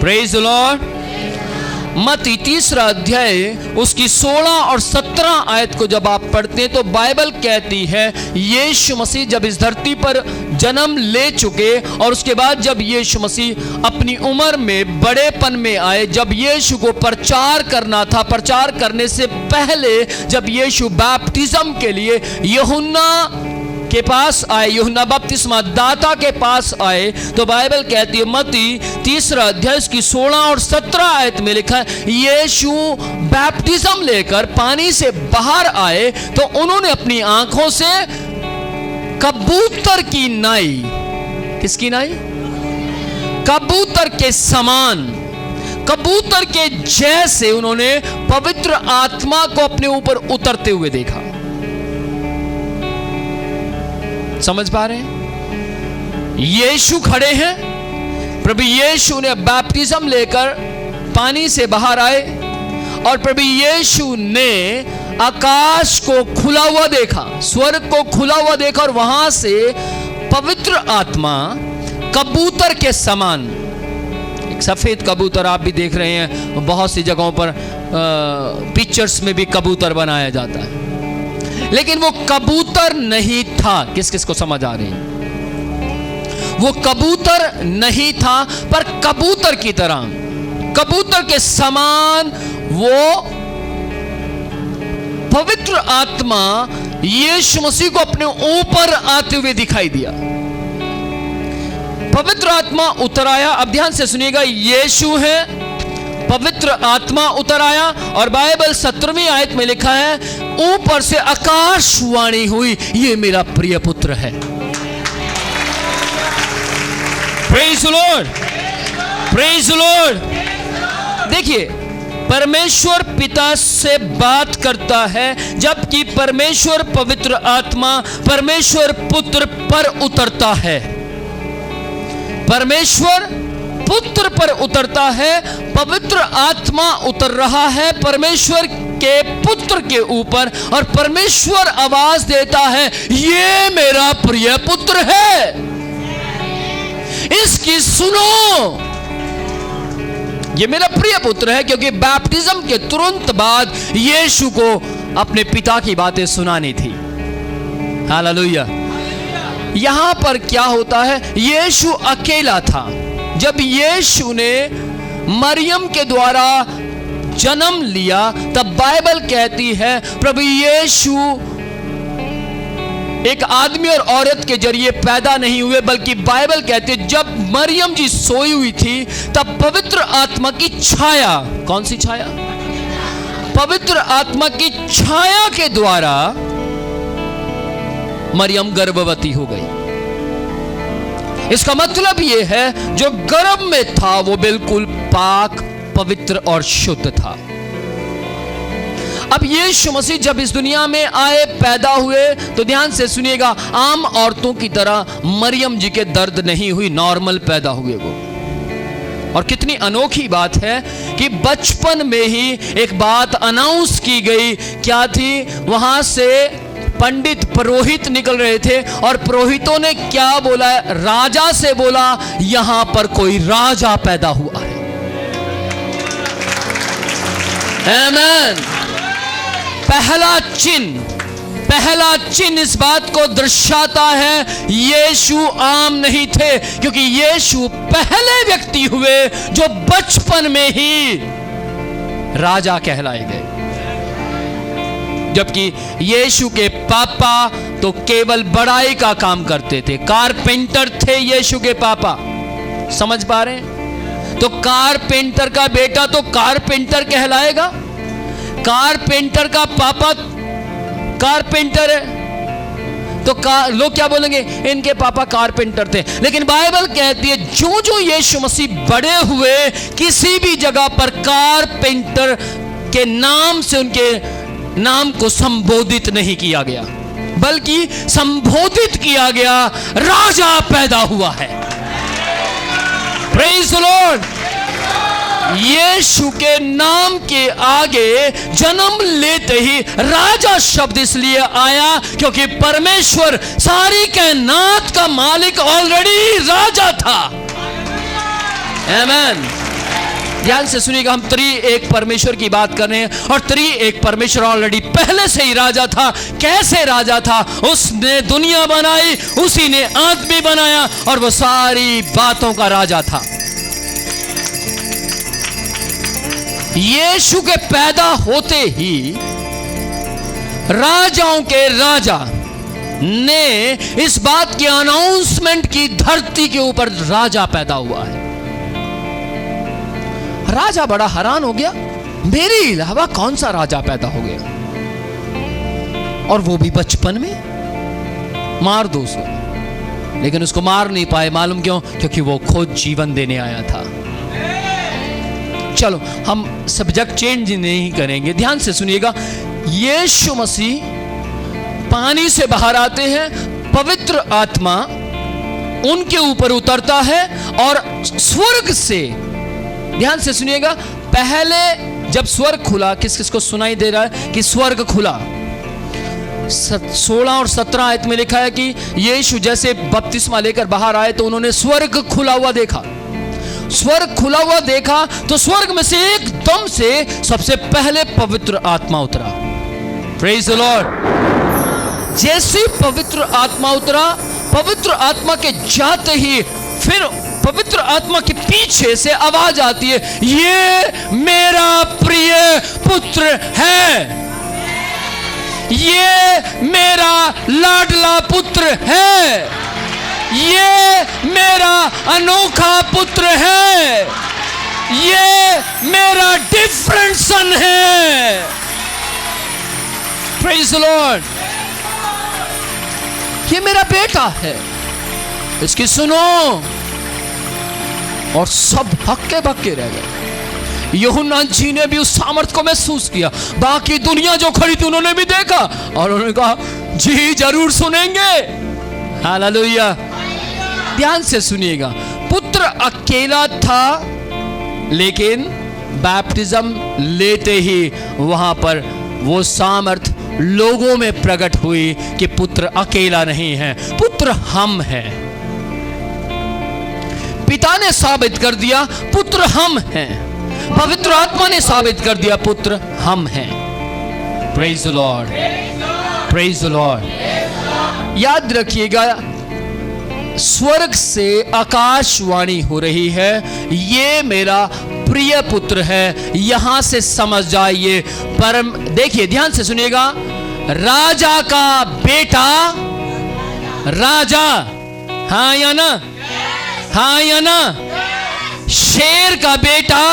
Praise the Lord. मत्ती 3 अध्याय उसकी 16 और 17 आयत को जब आप पढ़ते हैं तो बाइबल कहती है यीशु मसीह जब इस धरती पर जन्म ले चुके और उसके बाद जब यीशु मसीह अपनी उम्र में बड़ेपन में आए, जब यीशु को प्रचार करना था, प्रचार करने से पहले जब यीशु बैप्टिज्म के लिए यूहन्ना के पास आए, यूहन्ना बपतिस्मा दाता के पास आए, तो बाइबल कहती है मत्ती 3 अध्याय की 16 और 17 आयत में लिखा है यीशु बैप्टिज्म लेकर पानी से बाहर आए तो उन्होंने अपनी आंखों से कबूतर की नाई, किसकी नाई? कबूतर के समान, कबूतर के जैसे उन्होंने पवित्र आत्मा को अपने ऊपर उतरते हुए देखा। समझ पा रहे हैं? यीशु खड़े हैं, प्रभु यीशु ने बैप्टिज्म लेकर पानी से बाहर आए और प्रभु यीशु ने आकाश को खुला हुआ देखा, स्वर्ग को खुला हुआ देखा और वहां से पवित्र आत्मा कबूतर के समान, एक सफेद कबूतर आप भी देख रहे हैं, बहुत सी जगहों पर पिक्चर्स में भी कबूतर बनाया जाता है, लेकिन वो कबूतर नहीं था। किस किस को समझ आ रही है? वो कबूतर नहीं था, पर कबूतर की तरह, कबूतर के समान वो पवित्र आत्मा यीशु मसीह को अपने ऊपर आते हुए दिखाई दिया। पवित्र आत्मा उतर आया। अब ध्यान से सुनिएगा, यीशु है, पवित्र आत्मा उतर आया और बाइबल 17वीं आयत में लिखा है ऊपर से आकाशवाणी हुई, ये मेरा प्रिय पुत्र है। Praise the Lord, praise the Lord. देखिए, परमेश्वर पिता से बात करता है, जबकि परमेश्वर पवित्र आत्मा परमेश्वर पुत्र पर उतरता है। परमेश्वर पुत्र पर उतरता है, पवित्र आत्मा उतर रहा है परमेश्वर के पुत्र के ऊपर और परमेश्वर आवाज देता है ये मेरा प्रिय पुत्र है, इसकी सुनो, ये मेरा प्रिय पुत्र है। क्योंकि बैप्टिज्म के तुरंत बाद यीशु को अपने पिता की बातें सुनानी थी। हालेलुया। यहां पर क्या होता है, यीशु अकेला था। जब यीशु ने मरियम के द्वारा जन्म लिया तब बाइबल कहती है प्रभु यीशु एक आदमी और औरत के जरिए पैदा नहीं हुए, बल्कि बाइबल कहती है जब मरियम जी सोई हुई थी तब पवित्र आत्मा की छाया, कौन सी छाया? पवित्र आत्मा की छाया के द्वारा मरियम गर्भवती हो गई। इसका मतलब यह है जो गर्भ में था वो बिल्कुल पाक, पवित्र और शुद्ध था। अब यीशु मसीह जब इस दुनिया में आए, पैदा हुए, तो ध्यान से सुनिएगा, आम औरतों की तरह मरियम जी के दर्द नहीं हुई, नॉर्मल पैदा हुए वो। और कितनी अनोखी बात है कि बचपन में ही एक बात अनाउंस की गई, क्या थी? वहां से पंडित पुरोहित निकल रहे थे और पुरोहितों ने क्या बोला? राजा से बोला यहां पर कोई राजा पैदा हुआ है। आमीन। पहला चिन्ह इस बात को दर्शाता है यीशु आम नहीं थे, क्योंकि यीशु पहले व्यक्ति हुए जो बचपन में ही राजा कहलाए गए। जबकि यीशु के पापा तो केवल बढ़ाई का काम करते थे, कारपेंटर थे यीशु के पापा। समझ पा रहे हैं? तो कारपेंटर का बेटा तो कारपेंटर कहलाएगा, कारपेंटर का पापा कारपेंटर है तो लोग क्या बोलेंगे? इनके पापा कारपेंटर थे। लेकिन बाइबल कहती है जो जो यीशु मसीह बड़े हुए, किसी भी जगह पर कारपेंटर के नाम से उनके नाम को संबोधित नहीं किया गया, बल्कि संबोधित किया गया राजा पैदा हुआ है। Praise the lord. यीशु के नाम के आगे जन्म लेते ही राजा शब्द इसलिए आया क्योंकि परमेश्वर सारी कायनात का मालिक ऑलरेडी राजा था। आमीन। ध्यान से सुनिएगा, हम एक परमेश्वर की बात कर रहे हैं और एक परमेश्वर ऑलरेडी पहले से ही राजा था। कैसे राजा था? उसने दुनिया बनाई, उसी ने आदमी बनाया और वो सारी बातों का राजा था। यीशु के पैदा होते ही राजाओं के राजा ने इस बात की अनाउंसमेंट की, धरती के ऊपर राजा पैदा हुआ है। राजा बड़ा हैरान हो गया, मेरे अलावा कौन सा राजा पैदा हो गया, और वो भी बचपन में। मार दो उसे, लेकिन उसको मार नहीं पाए। मालूम क्यों? क्योंकि वो खुद जीवन देने आया था। चलो हम सब्जेक्ट चेंज नहीं करेंगे, ध्यान से सुनिएगा। यीशु मसीह पानी से बाहर आते हैं, पवित्र आत्मा उनके ऊपर उतरता है और स्वर्ग से, ध्यान से सुनिएगा, पहले जब स्वर्ग खुला, किस किस को सुनाई दे रहा है कि स्वर्ग खुला? 16 और 17 आयत में लिखा है कि यीशु जैसे बपतिस्मा लेकर बाहर आए तो उन्होंने स्वर्ग खुला हुआ देखा। स्वर्ग खुला हुआ देखा तो स्वर्ग में से एकदम से सबसे पहले पवित्र आत्मा उतरा। Praise the Lord. जैसे पवित्र आत्मा उतरा, पवित्र आत्मा के जाते ही फिर पवित्र आत्मा के पीछे से आवाज आती है, ये मेरा प्रिय पुत्र है, ये मेरा लाडला पुत्र है, ये मेरा अनोखा पुत्र है, ये मेरा डिफरेंट सन है। Praise the Lord. ये मेरा बेटा है, इसकी सुनो। और सब हक्के बक्के रह गए। यूहन्ना जी ने भी उस सामर्थ को महसूस किया। बाकी दुनिया जो खड़ी थी उन्होंने भी देखा और उन्होंने कहा जी जरूर सुनेंगे। हालेलुया। ध्यान से सुनिएगा, पुत्र अकेला था, लेकिन बैप्टिज्म लेते ही वहां पर वो सामर्थ लोगों में प्रकट हुई कि पुत्र अकेला नहीं है, पुत्र हम हैं। पिता ने साबित कर दिया पुत्र हम हैं, पवित्र आत्मा ने साबित कर दिया पुत्र हम हैं। Praise the Lord, praise the Lord. याद रखिएगा, स्वर्ग से आकाशवाणी हो रही है, ये मेरा प्रिय पुत्र है। यहां से समझ जाइए, परम देखिए ध्यान से सुनिएगा, राजा का बेटा राजा, हाँ या ना, हाँ या ना, शेर का बेटा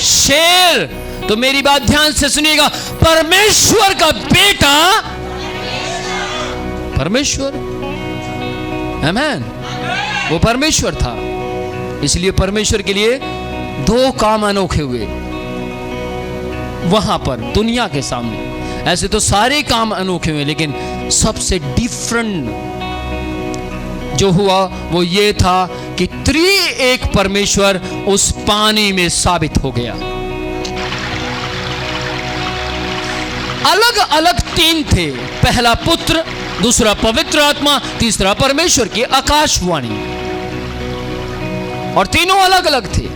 शेर। तो मेरी बात ध्यान से सुनिएगा, परमेश्वर का बेटा परमेश्वर, आमीन। वो परमेश्वर था, इसलिए परमेश्वर के लिए दो काम अनोखे हुए वहां पर दुनिया के सामने। ऐसे तो सारे काम अनोखे हुए, लेकिन सबसे डिफरेंट जो हुआ वो ये था कि एक परमेश्वर उस पानी में साबित हो गया। अलग अलग तीन थे, पहला पुत्र, दूसरा पवित्र आत्मा, तीसरा परमेश्वर की आकाशवाणी। और तीनों अलग अलग थे,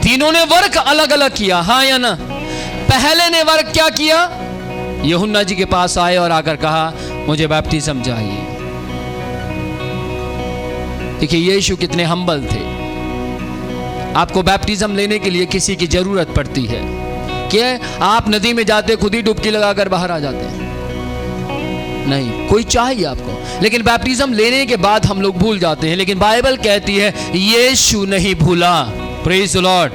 तीनों ने वर्क अलग अलग किया, हाँ या ना। पहले ने वर्क क्या किया? यूहन्ना जी के पास आए और आकर कहा मुझे बैप्टिज्म चाहिए। देखिए यीशु कितने हम्बल थे। आपको बैप्टिज्म लेने के लिए किसी की जरूरत पड़ती है कि आप नदी में जाते खुद ही डुबकी लगाकर बाहर आ जाते हैं? नहीं, कोई चाहिए आपको। लेकिन बैप्टिज्म लेने के बाद हम लोग भूल जाते हैं, लेकिन बाइबल कहती है यीशु नहीं भूला। Praise the lord.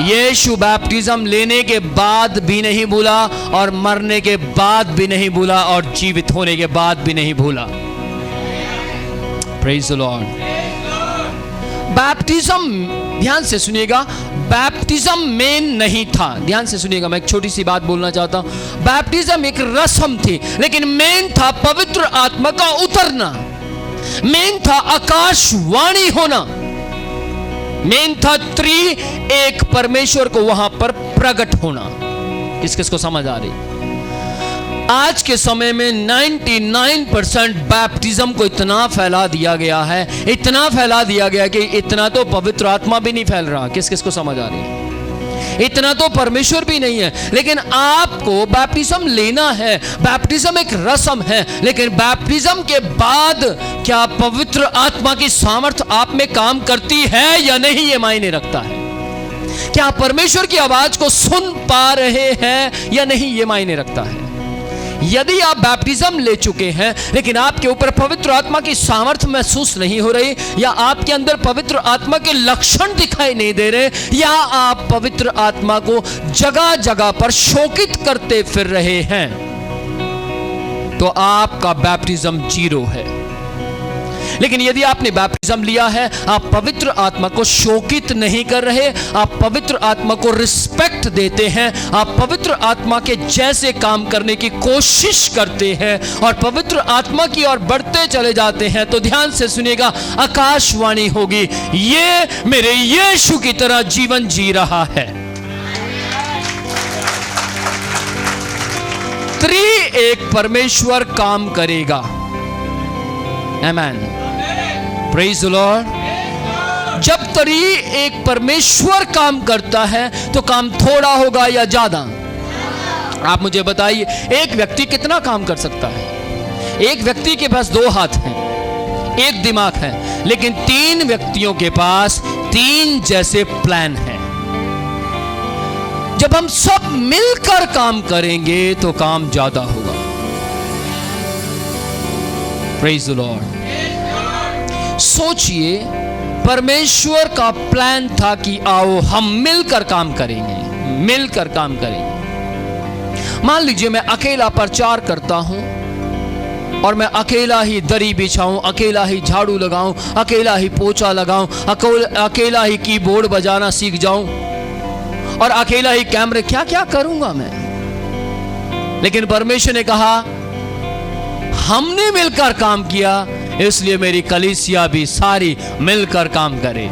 यीशु बैप्टिज्म लेने के बाद भी नहीं भूला, और मरने के बाद भी नहीं भूला, और जीवित होने के बाद भी नहीं भूला। Praise the Lord. बैप्टिज्म, ध्यान से सुनिएगा, बैप्टिज्म मेन नहीं था। ध्यान से सुनिएगा, मैं एक छोटी सी बात बोलना चाहता हूं। बैप्टिज्म एक रस्म थी, लेकिन मेन था पवित्र आत्मा का उतरना, मेन था आकाशवाणी होना, मेन था एक परमेश्वर को वहां पर प्रकट होना। किस किस को समझ आ रही? आज के समय में 99% बैप्टिज्म को इतना फैला दिया गया है, इतना फैला दिया गया कि इतना तो पवित्र आत्मा भी नहीं फैल रहा। किस किस को समझ आ रही है? इतना तो परमेश्वर भी नहीं है। लेकिन आपको बैप्टिज्म लेना है। बैप्टिज्म एक रस्म है, लेकिन बैप्टिज्म के बाद क्या पवित्र आत्मा की सामर्थ आप में काम करती है या नहीं, ये मायने रखता है। क्या परमेश्वर की आवाज को सुन पा रहे हैं या नहीं, ये मायने रखता है। यदि आप बैप्टिज्म ले चुके हैं लेकिन आपके ऊपर पवित्र आत्मा की सामर्थ महसूस नहीं हो रही, या आपके अंदर पवित्र आत्मा के लक्षण दिखाई नहीं दे रहे, या आप पवित्र आत्मा को जगह जगह पर शोकित करते फिर रहे हैं, तो आपका बैप्टिज्म 0 है। लेकिन यदि आपने बैप्टिज्म लिया है, आप पवित्र आत्मा को शोकित नहीं कर रहे, आप पवित्र आत्मा को रिस्पेक्ट देते हैं, आप पवित्र आत्मा के जैसे काम करने की कोशिश करते हैं और पवित्र आत्मा की ओर बढ़ते चले जाते हैं, तो ध्यान से सुनिएगा, आकाशवाणी होगी, ये मेरे यीशु की तरह जीवन जी रहा है। त्रिएक परमेश्वर काम करेगा। आमेन, प्रेज द लॉर्ड। जब त्रिएक परमेश्वर काम करता है तो काम थोड़ा होगा या ज्यादा? आप मुझे बताइए, एक व्यक्ति कितना काम कर सकता है? एक व्यक्ति के पास 2 हाथ हैं, एक दिमाग है, लेकिन 3 व्यक्तियों के पास 3 जैसे प्लान हैं। जब हम सब मिलकर काम करेंगे तो काम ज्यादा होगा। Praise the Lord. सोचिए, परमेश्वर का प्लान था कि आओ हम मिलकर काम करेंगे, मिलकर काम करेंगे। मान लीजिए मैं अकेला प्रचार करता हूं और मैं अकेला ही दरी बिछाऊं, अकेला ही झाड़ू लगाऊं, अकेला ही पोछा लगाऊं, अकेला ही कीबोर्ड बजाना सीख जाऊं और अकेला ही कैमरे, क्या क्या करूंगा मैं। लेकिन परमेश्वर ने कहा हमने मिलकर काम किया, इसलिए मेरी कलीसिया भी सारी मिलकर काम करे।